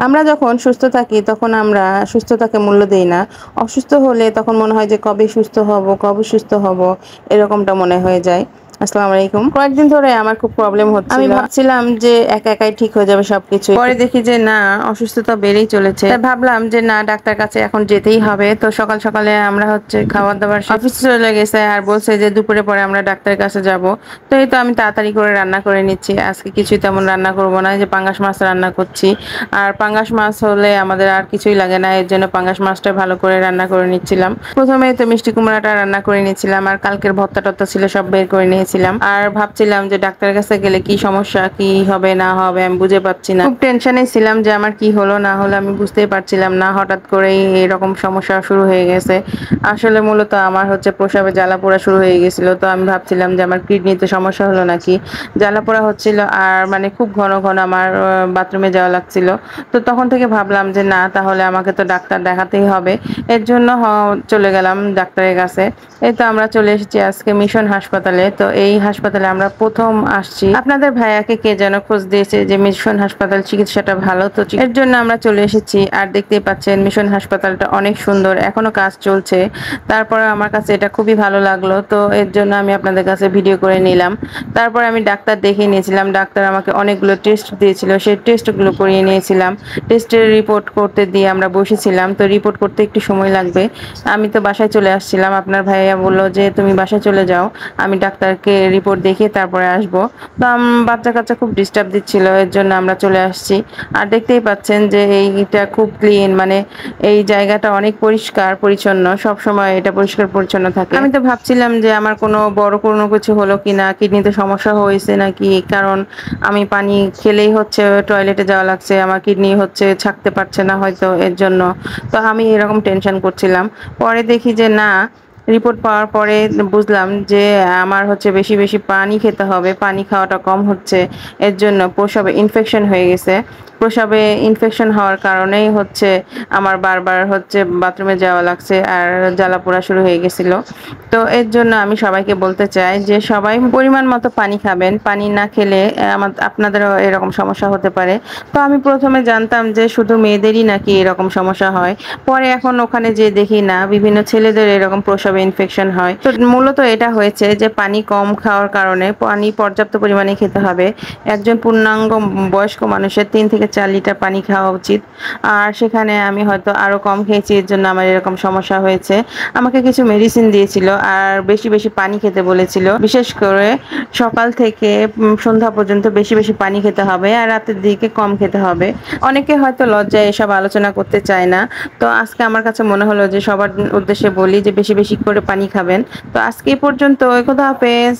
আমরা যখন সুস্থ থাকি তখন আমরা সুস্থতাকে মূল্য দেই না। অসুস্থ হলে তখন মনে হয় যে কবে সুস্থ হব, কবে সুস্থ হব, এরকমটা মনে হয়ে যায়। আসসালামু আলাইকুম। কয়েকদিন ধরে আমার খুব প্রবলেম হচ্ছিল। আমি ভাবছিলাম যে একা একাই ঠিক হয়ে যাবে সবকিছু। পরে দেখি যে না, অসুস্থতা বেড়েই চলেছে। তাই ভাবলাম যে না, ডাক্তার কাছে এখন যেতেই হবে। তো সকাল সকালে আমরা খাবার দাবার অফিসে চলে গেছে আর বলছে যে দুপুরে পরে আমরা ডাক্তারের কাছে যাব। তো এই তো আমি তাড়াতাড়ি করে রান্না করে নিচ্ছি। আজকে কিছুই তেমন রান্না করব না, যে পাঙ্গাস মাছ রান্না করছি। আর পাঙ্গাস মাছ হলে আমাদের আর কিছুই লাগে না, এর জন্য পাঙ্গাস মাছটা ভালো করে রান্না করে নিচ্ছিলাম। প্রথমে তো মিষ্টি কুমড়াটা রান্না করে নিয়েছিলাম, আর কালকের ভর্তা টর্তা ছিল সব বের করে নিয়েছিলাম। আর ভাবছিলাম যে ডাক্তারের কাছে গেলে কি সমস্যা, কি হবে না হবে আমি বুঝে পাচ্ছি না। খুব টেনশনে ছিলাম যে আমার কি হলো না হলো, আমি বুঝতেই পারছিলাম না। হঠাৎ করেই এরকম সমস্যা শুরু হয়ে গেছে। আসলে মূলত আমার প্রসাবে জ্বালা পোড়া শুরু হয়ে গেছিল। তো আমি ভাবছিলাম যে আমার কিডনিতে সমস্যা হলো নাকি। জ্বালা পোড়া হচ্ছিল আর মানে খুব ঘন ঘন আমার বাথরুমে যাওয়া লাগছিল। তো তখন থেকে ভাবলাম যে না, তাহলে আমাকে তো ডাক্তার দেখাতেই হবে। এর জন্য চলে গেলাম ডাক্তারের কাছে। এই তো আমরা চলে এসেছি আজকে মিশন হাসপাতালে। তো এই হাসপাতালে আমরা প্রথম আসছি। আপনাদের ভাইয়াকে কে যেন খোঁজ দিয়েছে যে মিশন হাসপাতাল চিকিৎসাটা ভালো, তো এর জন্য আমরা চলে এসেছি। আর দেখতেই পাচ্ছেন মিশন হাসপাতালটা অনেক সুন্দর, এখনো কাজ চলছে। তারপরে আমার কাছে এটা খুবই ভালো লাগলো, তো এর জন্য আমি আপনাদের কাছে ভিডিও করে নিলাম। তারপর আমি ডাক্তার দেখিয়ে নিয়েছিলাম। ডাক্তার আমাকে অনেকগুলো টেস্ট দিয়েছিল, সেই টেস্টগুলো করিয়ে নিয়েছিলাম। টেস্টের রিপোর্ট করতে দিয়ে আমরা বসেছিলাম। তো রিপোর্ট করতে একটু সময় লাগবে। আমি তো বাসায় চলে আসছিলাম। আপনার ভাইয়া বললো যে তুমি বাসায় চলে যাও, আমি ডাক্তারকে রিপোর্ট দেখিয়ে তারপরে আসবো। তো বাচ্চা কাচ্চা খুব ডিস্টার্ব দিচ্ছিল, এর জন্য আমরা চলে আসছি। আর দেখতেই পাচ্ছেন যে এইটা খুব ক্লিন, মানে এই জায়গাটা অনেক পরিষ্কার পরিচ্ছন্ন, সব সময় এটা পরিষ্কার পরিচ্ছন্ন থাকে। আমি তো ভাবছিলাম যে আমার কোনো কিছু হলো কিনা, কিডনিতে সমস্যা হয়েছে নাকি, কারণ আমি পানি খেলেই টয়লেটে যাওয়া লাগছে, আমার কিডনি ছাকতে পারছে না হয়তো, এর জন্য। তো আমি এরকম টেনশন করছিলাম। পরে দেখি যে না, রিপোর্ট পাওয়ার পরে বুঝলাম যে আমার বেশি বেশি পানি খেতে হবে, পানি খাওয়াটা কম হচ্ছে। এর জন্য প্রস্রাবে ইনফেকশন হয়ে গেছে। প্রস্রাবে ইনফেকশন হওয়ার কারণেই আমার বারবার বাথরুমে যাওয়া লাগছে আর জ্বালা পোড়া শুরু হয়ে গেছিল। তো এর জন্য আমি সবাইকে বলতে চাই যে সবাই পরিমাণ মতো পানি খাবেন। পানি না খেলে আপনাদেরও এরকম সমস্যা হতে পারে। তো আমি প্রথমে জানতাম যে শুধু মেয়েদেরই নাকি এরকম সমস্যা হয়। পরে এখন ওখানে যে দেখি না, বিভিন্ন ছেলেদের এরকম প্রস্রাবে ইনফেকশন হয়। তো মূলত এটা হয়েছে যে পানি কম খাওয়ার কারণে। পানি পর্যাপ্ত পরিমাণে খেতে হবে। একজন পূর্ণাঙ্গ বয়স্ক মানুষের 3 থেকে 4 লিটার পানি খাওয়া উচিত। আর সেখানে আমি হয়তো আরো কম খেয়েছি, এর জন্য আমার এরকম সমস্যা হয়েছে। আমাকে কিছু মেডিসিন দিয়েছিল আর বেশি বেশি পানি খেতে বলেছিল। বিশেষ করে সকাল থেকে সন্ধ্যা পর্যন্ত বেশি বেশি পানি খেতে হবে আর রাতের দিকে কম খেতে হবে। অনেকে হয়তো লজ্জায় এসব আলোচনা করতে চায় না। তো আজকে আমার কাছে মনে হলো যে সবার উদ্দেশ্যে বলি যে বেশি বেশি করে পানি খাবেন। তো আজকে এই পর্যন্ত। খোদা হাফেজ।